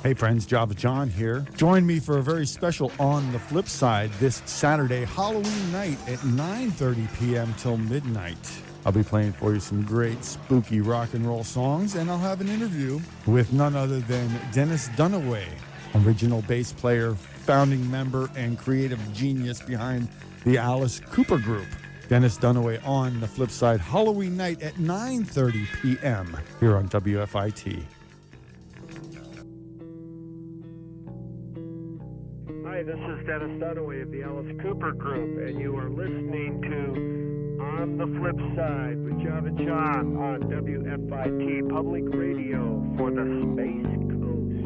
Hey friends, Java John here. Join me for a very special On the Flip Side this Saturday, Halloween night at 9:30 p.m. till midnight. I'll be playing for you some great spooky rock and roll songs, and I'll have an interview with none other than Dennis Dunaway, original bass player, founding member, and creative genius behind the Alice Cooper Group. Dennis Dunaway on the Flip Side, Halloween night at 9:30 p.m. here on WFIT. Hi, this is Dennis Dunaway of the Alice Cooper Group, and you are listening to On the Flip Side with Java John on WFIT Public Radio for the Space Coast.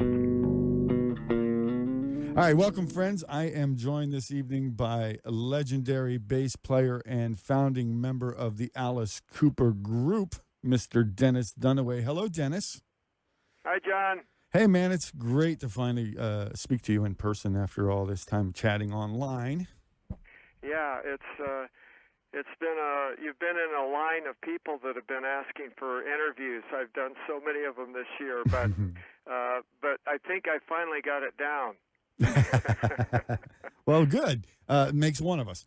All right, welcome, friends. I am joined this evening by a legendary bass player and founding member of the Alice Cooper Group, Mr. Dennis Dunaway. Hello, Dennis. Hi, John. Hey, man, it's great to finally speak to you in person after all this time chatting online. Yeah, it's been you've been in a line of people that have been asking for interviews. I've done so many of them this year, but I think I finally got it down. Well, good. Makes one of us.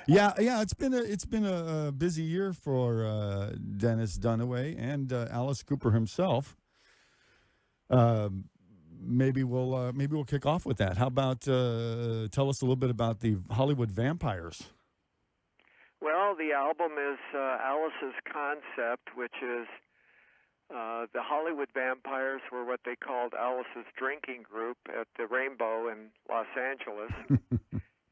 Yeah. It's been a busy year for Dennis Dunaway and Alice Cooper himself. Maybe we'll kick off with that. How about tell us a little bit about the Hollywood Vampires? Well, the album is Alice's concept, which is the Hollywood Vampires were what they called Alice's drinking group at the Rainbow in Los Angeles.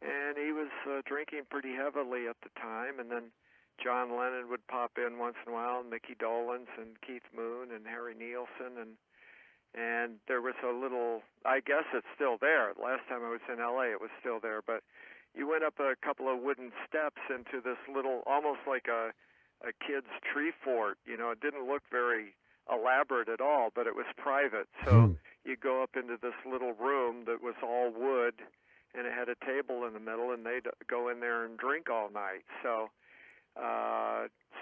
And he was drinking pretty heavily at the time, and then John Lennon would pop in once in a while, and Mickey Dolenz and Keith Moon and Harry Nilsson, and there was a little, I guess it's still there. Last time I was in L.A., it was still there, but you went up a couple of wooden steps into this little, almost like a kid's tree fort. You know, it didn't look very elaborate at all, but it was private. So you go up into this little room that was all wood, and it had a table in the middle, and they'd go in there and drink all night. So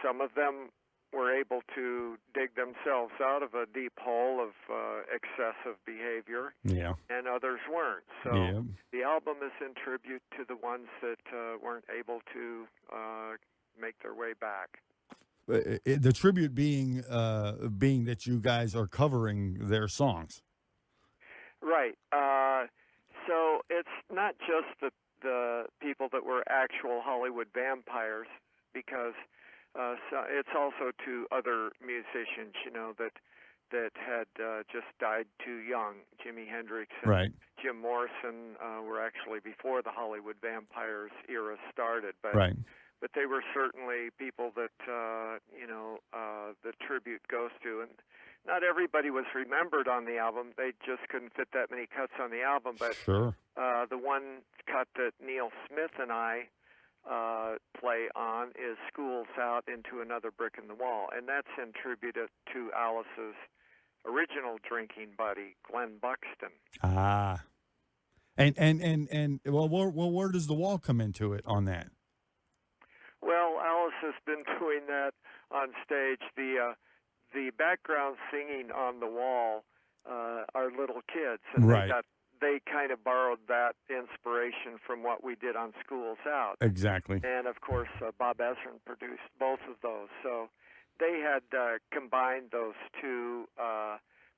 some of them were able to dig themselves out of a deep hole of excessive behavior, and others weren't. So the album is in tribute to the ones that weren't able to make their way back. The tribute being that you guys are covering their songs. Right. So it's not just the people that were actual Hollywood vampires, because so it's also to other musicians, you know, that had just died too young. Jimi Hendrix and Jim Morrison were actually before the Hollywood Vampires era started, but they were certainly people that the tribute goes to, and not everybody was remembered on the album. They just couldn't fit that many cuts on the album, but the one cut that Neil Smith and I play on is School's Out Into Another Brick in the Wall, and that's in tribute to Alice's original drinking buddy, Glenn Buxton. And where does the wall come into it on that? Well, Alice has been doing that on stage. The background singing on the wall are little kids, and they kind of borrowed that inspiration from what we did on School's Out. Exactly. And, of course, Bob Ezrin produced both of those. So they had combined those two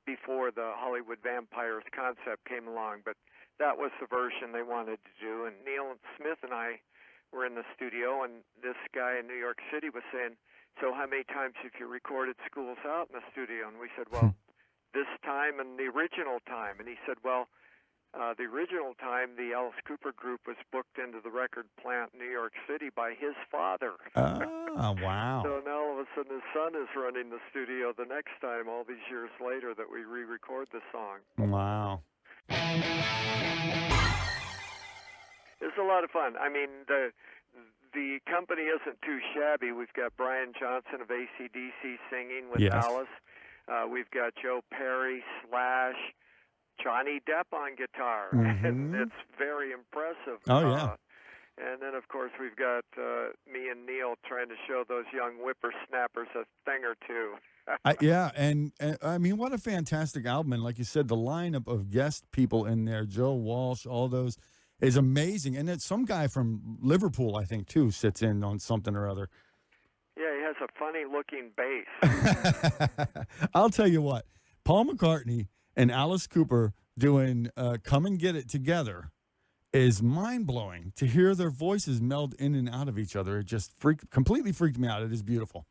before the Hollywood Vampires concept came along, but that was the version they wanted to do. And Neil Smith and I were in the studio, and this guy in New York City was saying, so how many times have you recorded School's Out in the studio? And we said, well, this time and the original time. And he said, well, the original time, the Alice Cooper Group was booked into the record plant in New York City by his father. Oh, wow. So now all of a sudden his son is running the studio the next time, all these years later, that we re-record the song. Wow. It's a lot of fun. I mean, the company isn't too shabby. We've got Brian Johnson of AC/DC singing with Alice. We've got Joe Perry, Slash, Johnny Depp on guitar, and it's very impressive. Oh, yeah. And then, of course, we've got me and Neil trying to show those young whippersnappers a thing or two. Yeah, and I mean, what a fantastic album. And like you said, the lineup of guest people in there, Joe Walsh, all those, is amazing. And it's some guy from Liverpool, I think, too, sits in on something or other. Yeah, he has a funny-looking bass. I'll tell you what, Paul McCartney and Alice Cooper doing Come and Get It together is mind-blowing. To hear their voices meld in and out of each other, it just completely freaked me out. It is beautiful.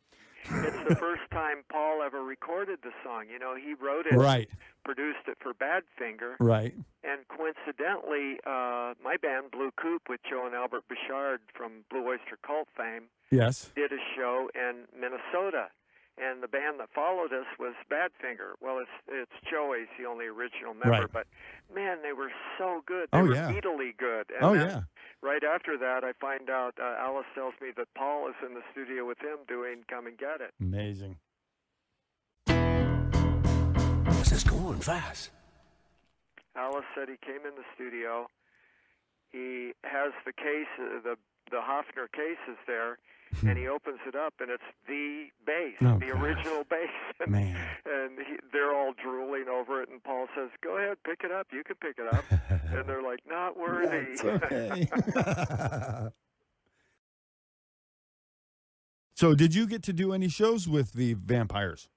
It's the first time Paul ever recorded the song. You know, he wrote it, Right. produced it for Badfinger. Right. And coincidentally, my band, Blue Coupe, with Joe and Albert Bouchard from Blue Oyster Cult fame, Yes. did a show in Minnesota. And the band that followed us was Badfinger. Well, it's Joey's the only original member, Right. but man, they were so good. They were beatily good. And then, right after that, I find out Alice tells me that Paul is in the studio with him doing Come and Get It. Amazing. This is going fast. Alice said he came in the studio. He has the case, the Hofner case is there, and he opens it up, and it's the bass, the original bass. Man. And they're all drooling over it, and Paul says, "Go ahead, pick it up. You can pick it up." And they're like, "Not worthy." It's okay. So did you get to do any shows with the Vampires?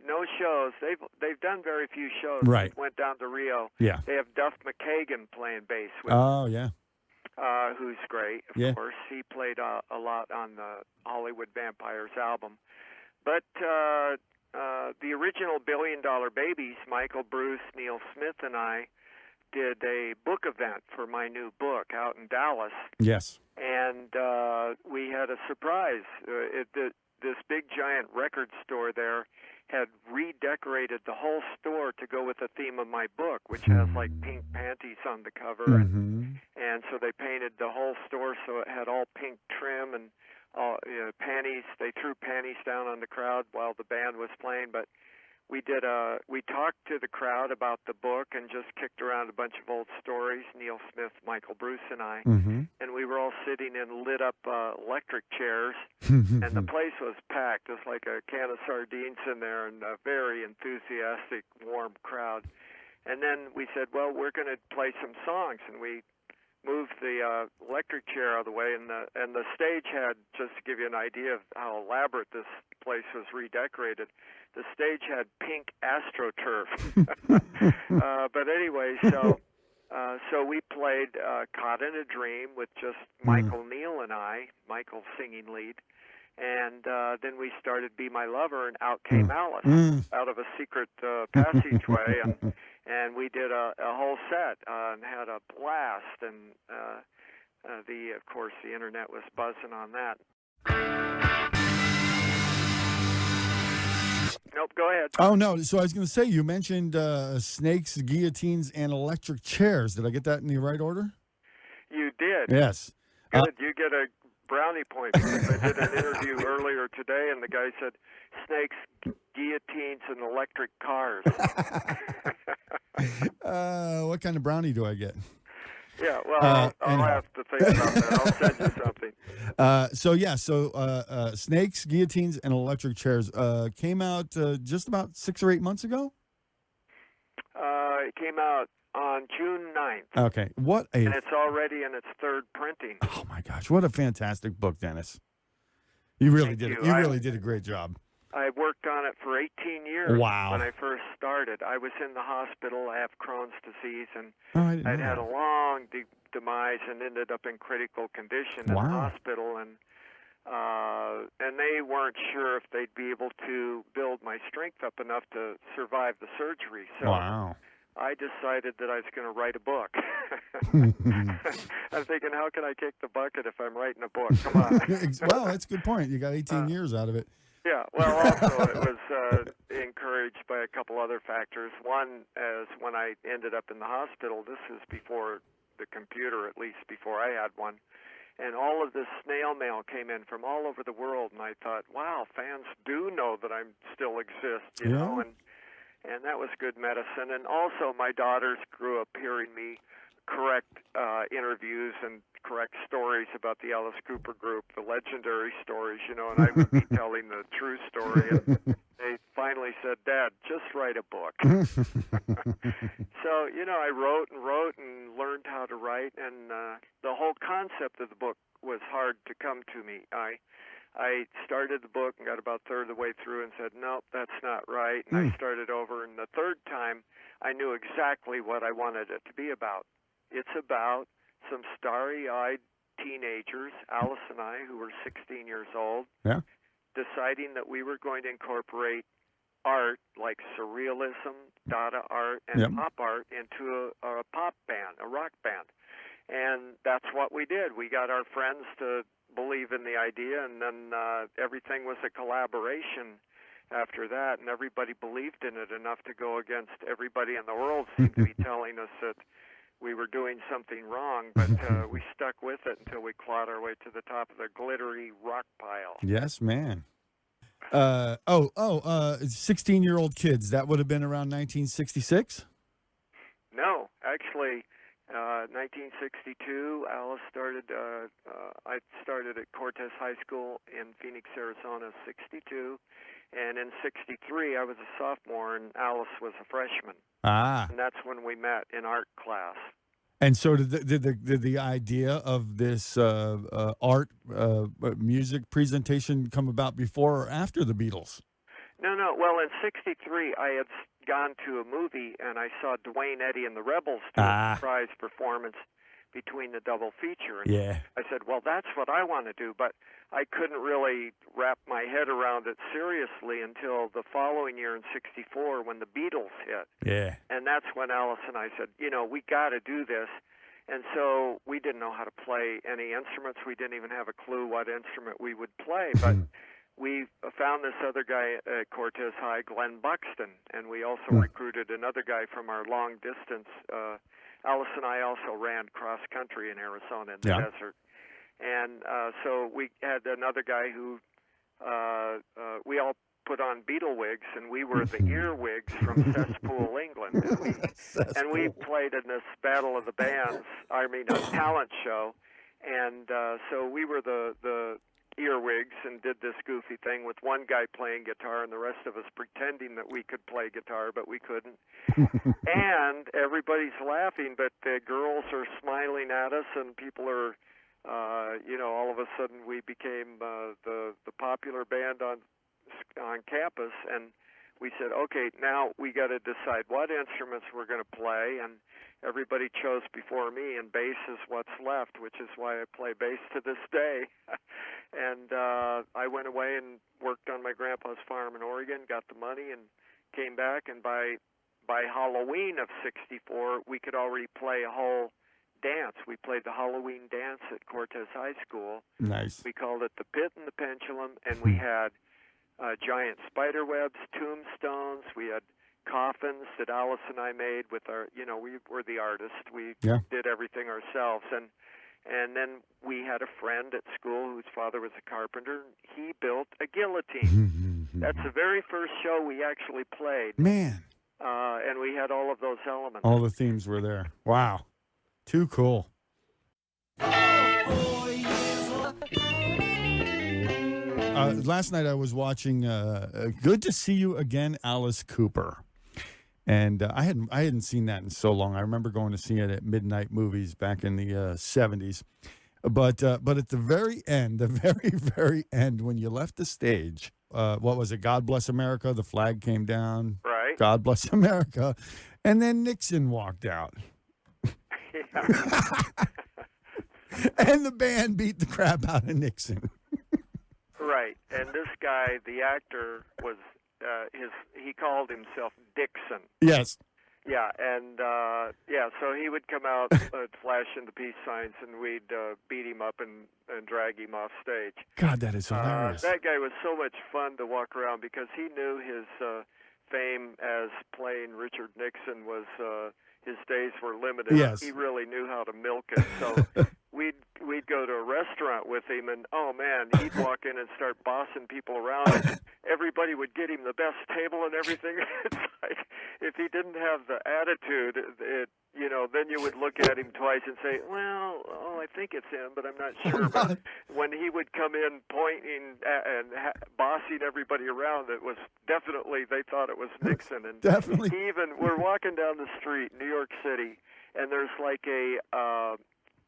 No shows. They've done very few shows. Right. Went down to Rio. Yeah. They have Duff McKagan playing bass with who's great, of course. He played a lot on the Hollywood Vampires album. But the original $Billion Babies, Michael, Bruce, Neil Smith, and I did a book event for my new book out in Dallas. Yes. And we had a surprise. This big giant record store there had redecorated the whole store to go with the theme of my book, which has like pink panties on the cover. And so they painted the whole store so it had all pink trim and panties. They threw panties down on the crowd while the band was playing. But we talked to the crowd about the book and just kicked around a bunch of old stories, Neil Smith, Michael Bruce, and I. And we were all sitting in lit-up electric chairs, and the place was packed. It was like a can of sardines in there, and a very enthusiastic, warm crowd. And then we said, well, we're going to play some songs, and we moved the electric chair out of the way, and the stage had, just to give you an idea of how elaborate this place was redecorated, the stage had pink AstroTurf. But anyway, so we played Caught in a Dream with just Michael Neal and I, Michael singing lead, and then we started Be My Lover, and out came Alice out of a secret passageway, and we did a whole set and had a blast, and of course the internet was buzzing on that. Nope, go ahead. Oh, no. So I was going to say, you mentioned snakes, guillotines, and electric chairs. Did I get that in the right order? You did. Yes. Good. You get a brownie point, because I did an interview earlier today, and the guy said, snakes, guillotines, and electric cars. What kind of brownie do I get? Yeah, well, I'll have to think about that. I'll send you something. So snakes, guillotines, and electric chairs came out just about 6 or 8 months ago? It came out on June 9th. Okay. And it's already in its third printing. Oh, my gosh. What a fantastic book, Dennis. You really did it. You really did a great job. I worked on it for 18 years. Wow. When I first started. I was in the hospital. I have Crohn's disease, and I'd had a long demise and ended up in critical condition in the hospital. And they weren't sure if they'd be able to build my strength up enough to survive the surgery. So I decided that I was going to write a book. I'm thinking, how can I kick the bucket if I'm writing a book? Come on. Well, that's a good point. You got 18 years out of it. Yeah, well, also it was encouraged by a couple other factors. One is when I ended up in the hospital, this is before the computer, at least before I had one, and all of this snail mail came in from all over the world, and I thought, wow, fans do know that I still exist, you know, and that was good medicine. And also my daughters grew up hearing me correct interviews and correct stories about the Alice Cooper group, the legendary stories, and I would be telling the true story. And they finally said, Dad, just write a book. So, I wrote and learned how to write, and the whole concept of the book was hard to come to me. I started the book and got about a third of the way through and said, nope, that's not right. And I started over, and the third time I knew exactly what I wanted it to be about. It's about some starry-eyed teenagers, Alice and I, who were 16 years old, deciding that we were going to incorporate art like surrealism, Dada art, and pop art into a pop band, a rock band. And that's what we did. We got our friends to believe in the idea, and then everything was a collaboration after that, and everybody believed in it enough to go against everybody in the world seemed to be telling us that we were doing something wrong, but we stuck with it until we clawed our way to the top of the glittery rock pile. Yes, man. 16-year-old kids, that would have been around 1966? No, actually, 1962, Alice started, I started at Cortez High School in Phoenix, Arizona, 62, and in 63, I was a sophomore, and Alice was a freshman. And that's when we met in art class. And so did the idea of this art music presentation come about before or after the Beatles? No. Well, in 63, I had gone to a movie, and I saw Dwayne Eddy and the Rebels do a surprise performance between the double feature. And I said, well, that's what I want to do, but I couldn't really wrap my head around it seriously until the following year in 64 when the Beatles hit. And that's when Alice and I said, we got to do this. And so we didn't know how to play any instruments. We didn't even have a clue what instrument we would play, but we found this other guy at Cortez High, Glenn Buxton, and we also recruited another guy from our long distance. Alice and I also ran cross-country in Arizona in the desert. And so we had another guy who we all put on Beatle wigs, and we were the earwigs from Cesspool, England. And we played in this Battle of the Bands, a talent show. And so we were the earwigs and did this goofy thing with one guy playing guitar and the rest of us pretending that we could play guitar, but we couldn't. And everybody's laughing, but the girls are smiling at us, and people are, all of a sudden we became the popular band on campus, and we said, okay, now we got to decide what instruments we're going to play, and everybody chose before me, and bass is what's left, which is why I play bass to this day. And I went away and worked on my grandpa's farm in Oregon, got the money, and came back, and by Halloween of 64, we could already play a whole dance. We played the Halloween dance at Cortez High School. Nice. We called it the Pit and the Pendulum, and we had giant spider webs, tombstones. We had coffins that Alice and I made with our, we were the artists. We did everything ourselves. And then we had a friend at school whose father was a carpenter. He built a guillotine. That's the very first show we actually played. Man. And we had all of those elements. All the themes were there. Wow. Too cool. Last night I was watching Good to See You Again, Alice Cooper. And I hadn't seen that in so long. I remember going to see it at midnight movies back in the 70s. But at the very end, very end, when you left the stage, what was it? God Bless America. The flag came down. Right. God Bless America. And then Nixon walked out. And the band beat the crap out of Nixon. Right. And this guy, the actor, was he called himself Dixon. Yes. Yeah, and so he would come out, flash into peace signs, and we'd beat him up and drag him off stage. God, that is hilarious. That guy was so much fun to walk around because he knew his fame as playing Richard Nixon was his days were limited. Yes. He really knew how to milk it. So we'd go to a restaurant with him, and oh man, he'd walk in and start bossing people around. And everybody would get him the best table and everything. It's like if he didn't have the attitude, then you would look at him twice and say, well, I think it's him, but I'm not sure. But when he would come in pointing and bossing everybody around, it was definitely, they thought it was Nixon. And Definitely. we're walking down the street, New York City, and there's like a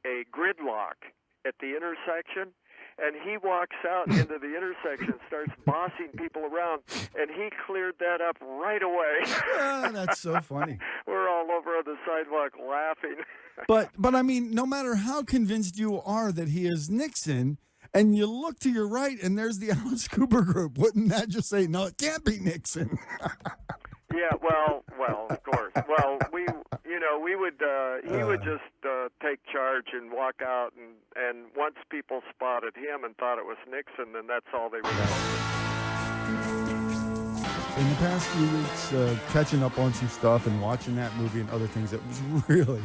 gridlock at the intersection. And he walks out into the intersection, starts bossing people around, and he cleared that up right away. That's so funny. We're all over on the sidewalk laughing. But I mean, no matter how convinced you are that he is Nixon, and you look to your right, and there's the Alice Cooper group, wouldn't that just say, no, it can't be Nixon? Yeah, well, of course. Well, he would just take charge and walk out, and once people spotted him and thought it was Nixon, then that's all they were doing. In the past few weeks, catching up on some stuff and watching that movie and other things, it was really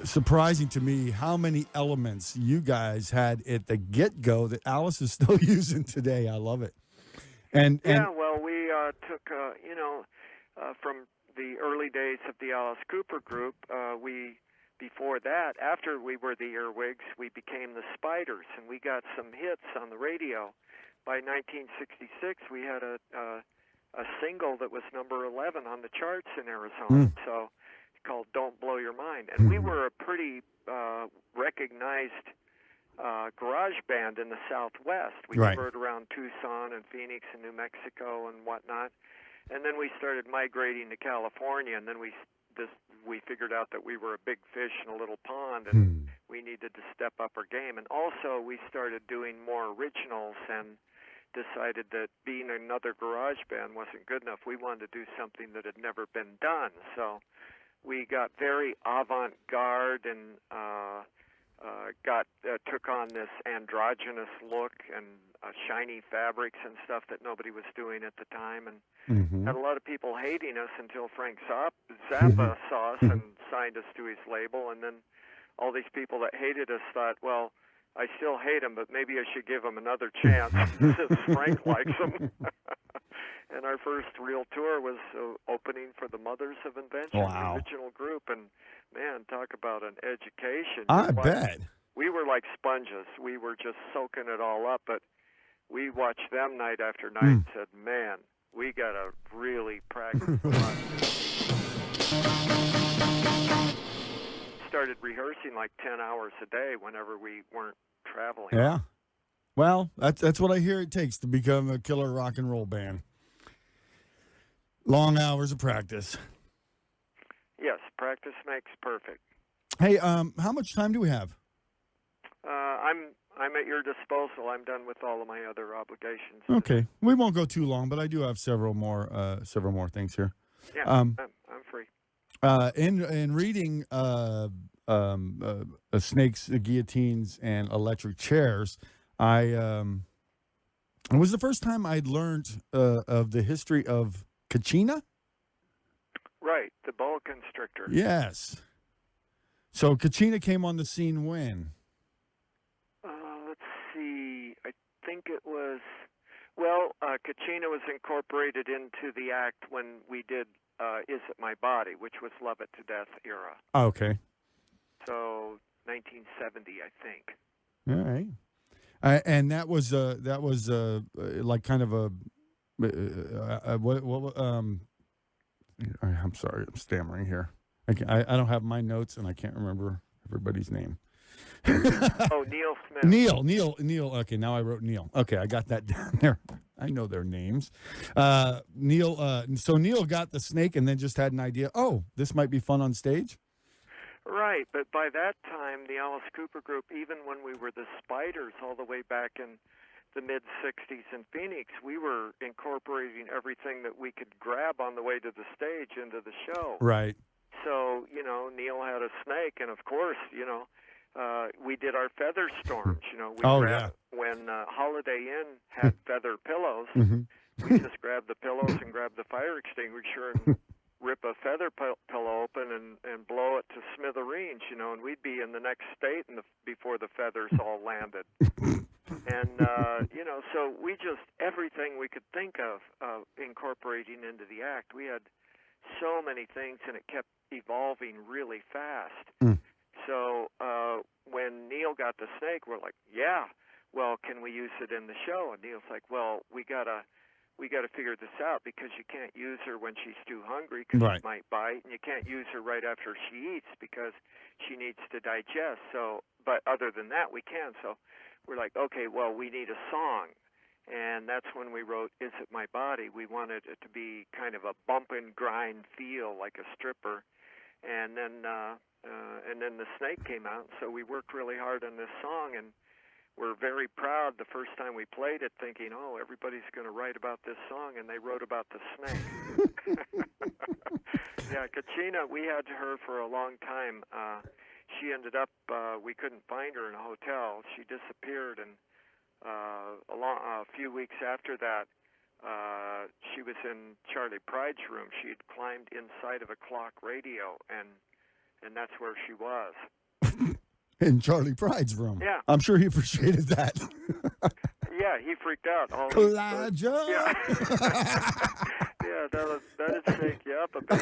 surprising to me how many elements you guys had at the get-go that Alice is still using today. I love it. And well, we took, from the early days of the Alice Cooper group, before that, after we were the Earwigs, we became the Spiders, and we got some hits on the radio. By 1966, we had a single that was number 11 on the charts in Arizona, so called Don't Blow Your Mind. And we were a pretty recognized garage band in the Southwest. We toured around Tucson and Phoenix and New Mexico and whatnot. And then we started migrating to California, and then we figured out that we were a big fish in a little pond, and we needed to step up our game. And also we started doing more originals and decided that being another garage band wasn't good enough. We wanted to do something that had never been done. So we got very avant-garde and took on this androgynous look and shiny fabrics and stuff that nobody was doing at the time, and had a lot of people hating us until Frank Zappa saw us and signed us to his label. And then all these people that hated us thought, well, I still hate him, but maybe I should give him another chance since Frank likes him. And our first real tour was opening for the Mothers of Invention, the original group. And, man, talk about an education. I bet. We were like sponges. We were just soaking it all up. But we watched them night after night and said, man, we got to really practice a lot. Started rehearsing like 10 hours a day whenever we weren't traveling. Yeah. Well, that's what I hear it takes to become a killer rock and roll band. Long hours of practice. Yes, practice makes perfect. Hey, how much time do we have? I'm at your disposal. I'm done with all of my other obligations. Okay, we won't go too long, but I do have several more things here. Yeah, I'm free. In reading Snakes, Guillotines, and Electric Chairs, it was the first time I'd learned of the history of Kachina. Right, the boa constrictor. Yes. So Kachina came on the scene when? Let's see. I think it was, Kachina was incorporated into the act when we did Is It My Body, which was Love It to Death era. Okay. So 1970, I think. All right. And that was like kind of a I'm sorry, I'm stammering here. I don't have my notes and I can't remember everybody's name. Oh, Neil Smith. Neil. Okay, now I wrote Neil. Okay, I got that down there. I know their names. Neil. So Neil got the snake and then just had an idea. Oh, this might be fun on stage. Right, but by that time, the Alice Cooper group, even when we were the Spiders all the way back in the mid-'60s in Phoenix, we were incorporating everything that we could grab on the way to the stage into the show. Right. So, Neil had a snake, and of course, we did our feather storms. When Holiday Inn had feather pillows, we just grabbed the pillows and grabbed the fire extinguisher and rip a feather pillow open and blow it to smithereens, and we'd be in the next state before the feathers all landed. And, so we just, everything we could think of incorporating into the act. We had so many things, and it kept evolving really fast. Mm. So when Neil got the snake, we're like, yeah, well, can we use it in the show? And Neil's like, well, we gotta figure this out, because you can't use her when she's too hungry, because Right. she might bite, and you can't use her right after she eats because she needs to digest. So, but other than that, we can. So we're like, okay, well, we need a song. And that's when we wrote Is It My Body? We wanted it to be kind of a bump and grind feel, like a stripper. And then the snake came out, so we worked really hard on this song, and we're very proud the first time we played it, thinking, oh, everybody's going to write about this song, and they wrote about the snake. Yeah, Kachina, we had her for a long time. She ended up, we couldn't find her in a hotel. She disappeared, and a few weeks after that, she was in Charlie Pride's room. She had climbed inside of a clock radio, and that's where she was. In Charlie Pride's room. Yeah. I'm sure he appreciated that. Yeah, he freaked out. Elijah! Yeah. Yeah, that'd shake you up a bit.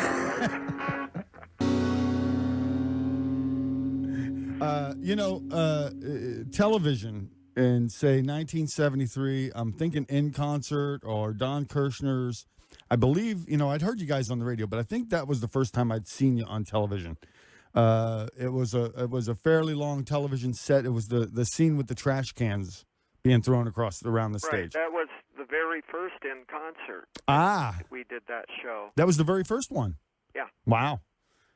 Television in, say, 1973, I'm thinking In Concert or Don Kirshner's. I believe, I'd heard you guys on the radio, but I think that was the first time I'd seen you on television. It was a fairly long television set. It was the scene with the trash cans being thrown around the stage. Right, that was the very first In Concert. We did that show. That was the very first one. Yeah. Wow.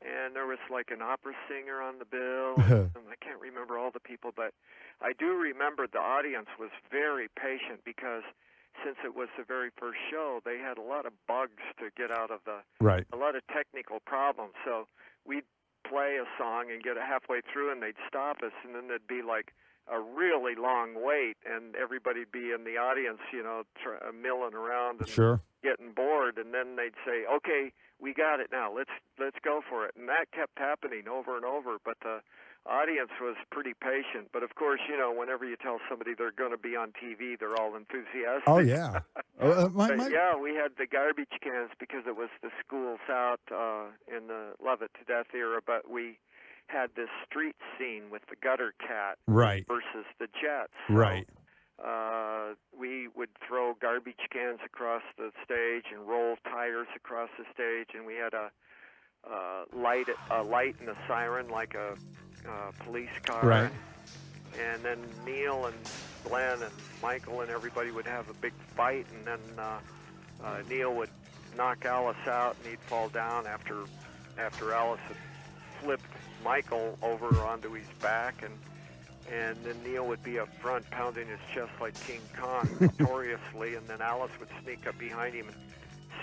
And there was like an opera singer on the bill. And I can't remember all the people, but I do remember the audience was very patient, because since it was the very first show, they had a lot of bugs to get out of Right. a lot of technical problems. So we'd play a song and get it halfway through, and they'd stop us, and then there'd be like a really long wait, and everybody'd be in the audience, milling around and Sure. getting bored, and then they'd say, okay, we got it now, let's go for it. And that kept happening over and over, but the audience was pretty patient. But of course, whenever you tell somebody they're going to be on TV, they're all enthusiastic. Oh, yeah. Yeah, we had the garbage cans because it was the schools out in the Love It to Death era, but we had this street scene with the gutter cat Right. versus the Jets. So, Right. we would throw garbage cans across the stage and roll tires across the stage, and we had a light and a siren like a police car. Right. And then Neil and Glenn and Michael and everybody would have a big fight, and then Neil would knock Alice out, and he'd fall down after Alice had flipped Michael over onto his back, and then Neil would be up front pounding his chest like King Kong notoriously, and then Alice would sneak up behind him and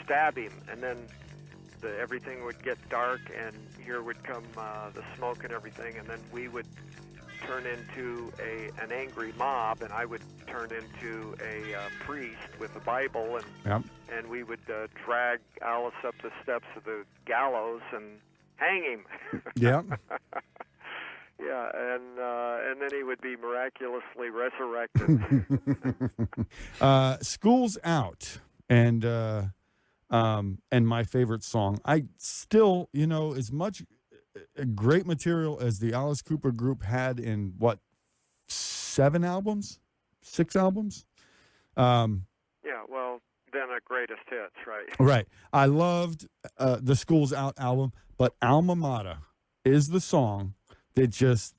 stab him, and then everything would get dark, and here would come the smoke and everything, and then we would turn into an angry mob, and I would turn into a priest with a Bible, and we would drag Alice up the steps of the gallows and hang him. Yeah. Yeah, and then he would be miraculously resurrected. School's Out, and my favorite song. I still, as much great material as the Alice Cooper group had in, 6 albums? Yeah, well, then a greatest hits, right? Right. I loved the School's Out album, but Alma Mater is the song that just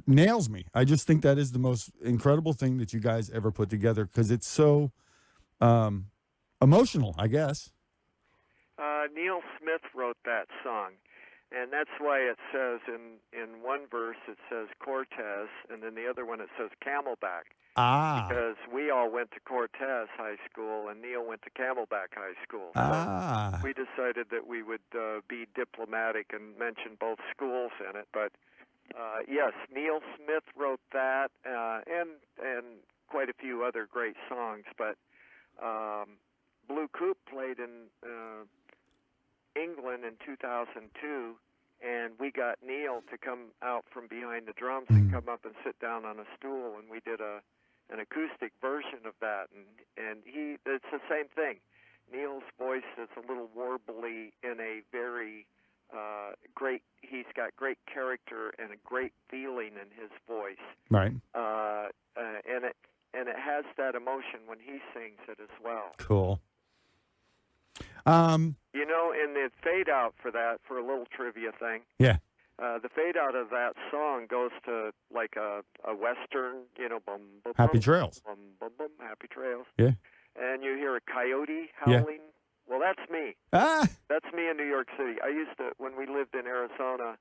nails me. I just think that is the most incredible thing that you guys ever put together, because it's so emotional, I guess. Neil Smith wrote that song, and that's why it says in one verse it says Cortez, and then the other one it says Camelback. Because we all went to Cortez High School, and Neil went to Camelback High School. So we decided that we would be diplomatic and mention both schools in it. But yes, Neil Smith wrote that, and quite a few other great songs. But Blue Coupe played in England in 2002, and we got Neil to come out from behind the drums and come up and sit down on a stool, and we did an acoustic version of that, and it's the same thing. Neil's voice is a little warbly in a very great. He's got great character and a great feeling in his voice. Right. And it has that emotion when he sings it as well. Cool. You know, in the fade out for that, for a little trivia thing. Yeah. The fade out of that song goes to like a western, you know, bum, bum, Happy bum, Trails. bum, bum, bum, Happy Trails. Yeah. And you hear a coyote Yeah. howling. Well, that's me. Ah. That's me in New York City. I used to, when we lived in Arizona,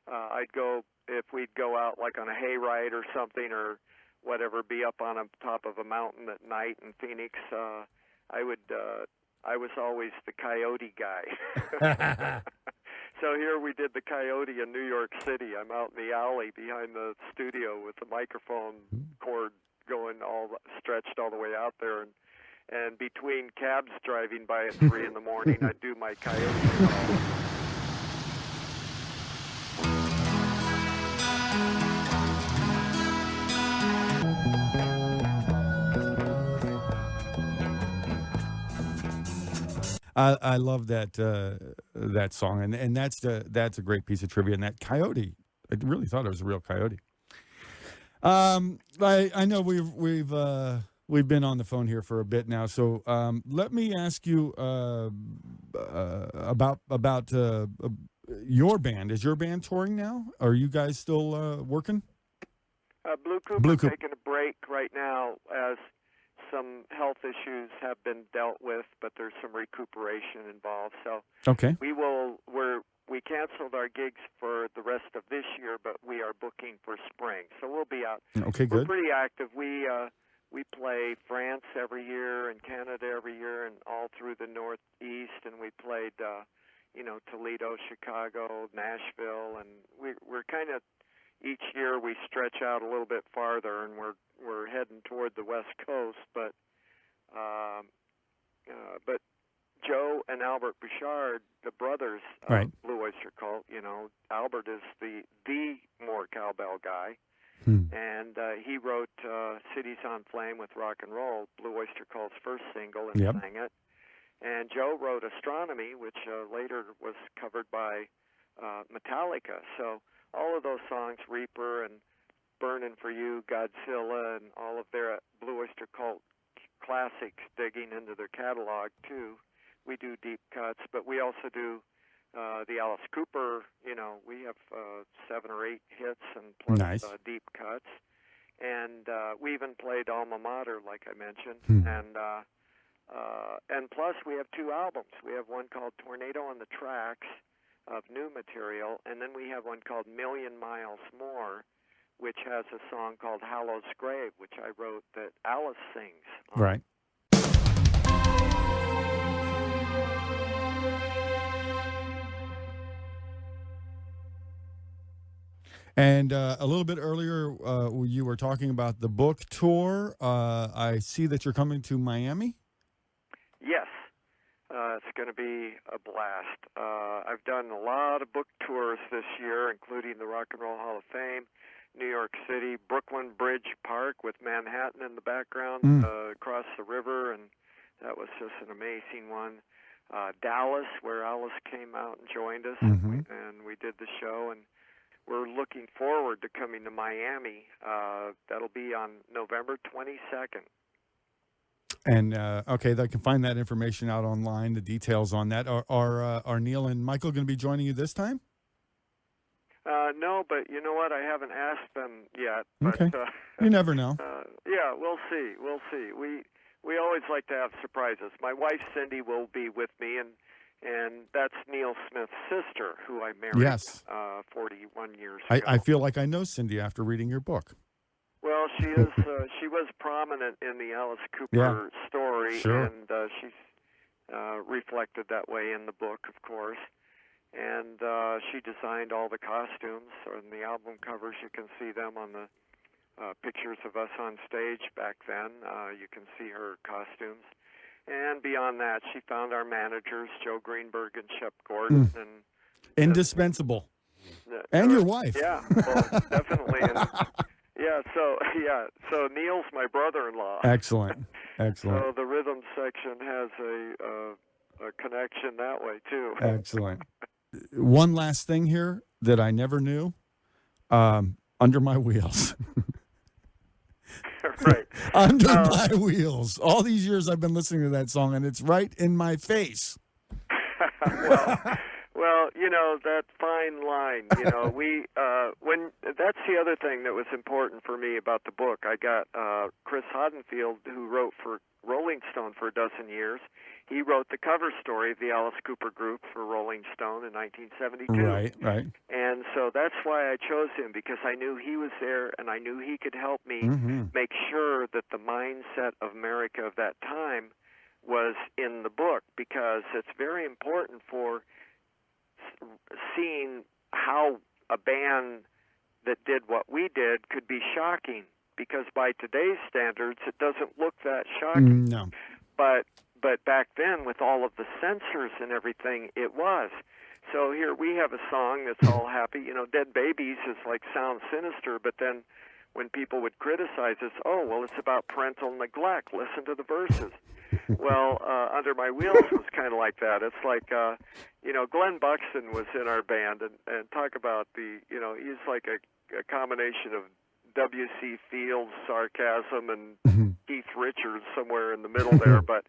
I'd go, if we'd go out like on a hayride or something or whatever, be up on top of a mountain at night in Phoenix, I was always the coyote guy. So here we did the coyote in New York City. I'm out in the alley behind the studio with the microphone cord going stretched all the way out there, and between cabs driving by at 3 in the morning, I'd do my coyote call. I love that song, and that's a great piece of trivia. And that coyote, I really thought it was a real coyote. I know we've been on the phone here for a bit now, so let me ask you about your band. Is your band touring now? Are you guys still working? Blue Coupe is taking a break right now as some health issues have been dealt with, but there's some recuperation involved. So okay, we canceled our gigs for the rest of this year, but we are booking for spring. So we'll be out. Okay, good. We're pretty active. We play France every year and Canada every year and all through the Northeast, and we played Toledo, Chicago, Nashville, and we're kind of each year we stretch out a little bit farther, and we're heading toward the West Coast. But Joe and Albert Bouchard, the brothers of right. Blue Oyster Cult, Albert is the more cowbell guy, and he wrote "Cities on Flame" with rock and roll, Blue Oyster Cult's first single, and sang it. And Joe wrote "Astronomy," which later was covered by Metallica. So all of those songs, Reaper and Burning for You, Godzilla, and all of their Blue Oyster Cult classics, digging into their catalog too. We do deep cuts, but we also do the Alice Cooper. We have 7 or 8 hits and plus nice. Deep cuts. And we even played Alma Mater, like I mentioned. And plus we have 2 albums. We have one called Tornado on the Tracks of new material, and then we have one called Million Miles More, which has a song called Hallow's Grave, which I wrote that Alice sings on. Right. And a little bit earlier, you were talking about the book tour. I see that you're coming to Miami. Yes. It's going to be a blast. I've done a lot of book tours this year, including the Rock and Roll Hall of Fame, New York City, Brooklyn Bridge Park with Manhattan in the background across the river, and that was just an amazing one. Dallas, where Alice came out and joined us, and we did the show, and we're looking forward to coming to Miami. That'll be on November 22nd. And okay, they can find that information out online. The details on that are Neil and Michael going to be joining you this time? No, but you know what? I haven't asked them yet. But, okay, you never know. Yeah, we'll see. We'll see. We always like to have surprises. My wife Cindy will be with me, and that's Neil Smith's sister, who I married. Yes. 41 years ago. I feel like I know Cindy after reading your book. Well, she is. She was prominent in the Alice Cooper story, sure. and she's reflected that way in the book, of course. And she designed all the costumes on the album covers. You can see them on the pictures of us on stage back then. You can see her costumes. And beyond that, she found our managers, Joe Greenberg and Shep Gordon. And indispensable. And your wife. Yeah, well, definitely. And, so Neil's my brother-in-law. Excellent. So the rhythm section has a connection that way too. Excellent. one last thing here that I never knew. Under My Wheels. Right. Under My Wheels. All these years I've been listening to that song, and it's right in my face. Well, that fine line, when that's the other thing that was important for me about the book. I got Chris Hadenfield, who wrote for Rolling Stone for a dozen years. He wrote the cover story of the Alice Cooper Group for Rolling Stone in 1972. Right. And so that's why I chose him, because I knew he was there and I knew he could help me make sure that the mindset of America of that time was in the book, because it's very important for seeing how a band that did what we did could be shocking, because by today's standards it doesn't look that shocking. No. But back then, with all of the censors and everything, it was. So here we have a song that's all happy. Dead Babies is like sounds sinister, but then when people would criticize us, it's about parental neglect. Listen to the verses. Well, Under My Wheels was kind of like that. It's like, Glenn Buxton was in our band, and talk about he's like a combination of W.C. Fields' sarcasm and Keith Richards somewhere in the middle there, but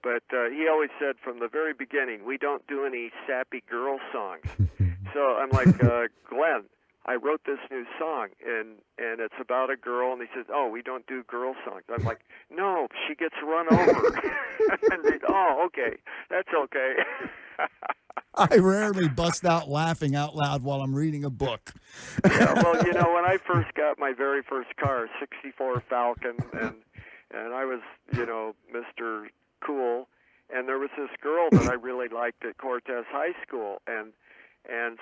he always said from the very beginning, we don't do any sappy girl songs. So I'm like, Glenn, I wrote this new song, and it's about a girl, and he says, we don't do girl songs. I'm like, no, she gets run over. And okay, that's okay. I rarely bust out laughing out loud while I'm reading a book. Yeah, well, when I first got my very first car, 64 Falcon, and I was, Mr. Cool, and there was this girl that I really liked at Cortez High School, and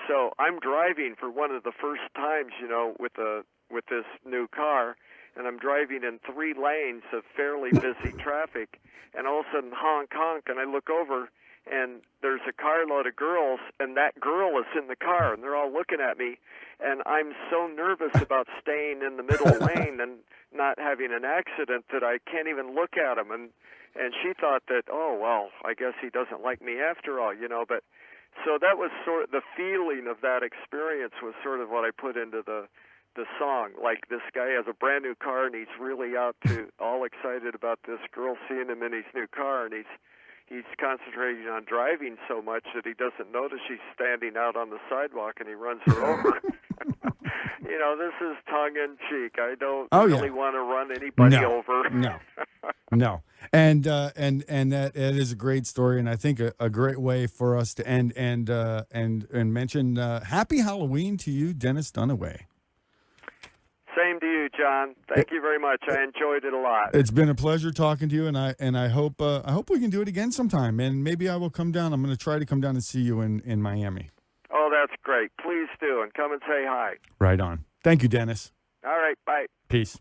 so I'm driving for one of the first times, with this new car, and I'm driving in 3 lanes of fairly busy traffic, and all of a sudden honk, and I look over, and there's a carload of girls, and that girl is in the car, and they're all looking at me, and I'm so nervous about staying in the middle lane and not having an accident that I can't even look at them, and she thought that, I guess he doesn't like me after all, but so that was sort of the feeling of that experience was sort of what I put into the song. Like, this guy has a brand new car, and he's really all excited about this girl seeing him in his new car, and he's concentrating on driving so much that he doesn't notice she's standing out on the sidewalk, and he runs her over. This is tongue-in-cheek. I don't really want to run anybody over. No. And that is a great story, and I think a great way for us to end and mention Happy Halloween to you, Dennis Dunaway. Same to you, John. Thank you very much. I enjoyed it a lot. It's been a pleasure talking to you, and I hope we can do it again sometime. And maybe I will come down. I'm going to try to come down and see you in Miami. Oh, that's great. Please do, and come and say hi. Right on. Thank you, Dennis. All right. Bye. Peace.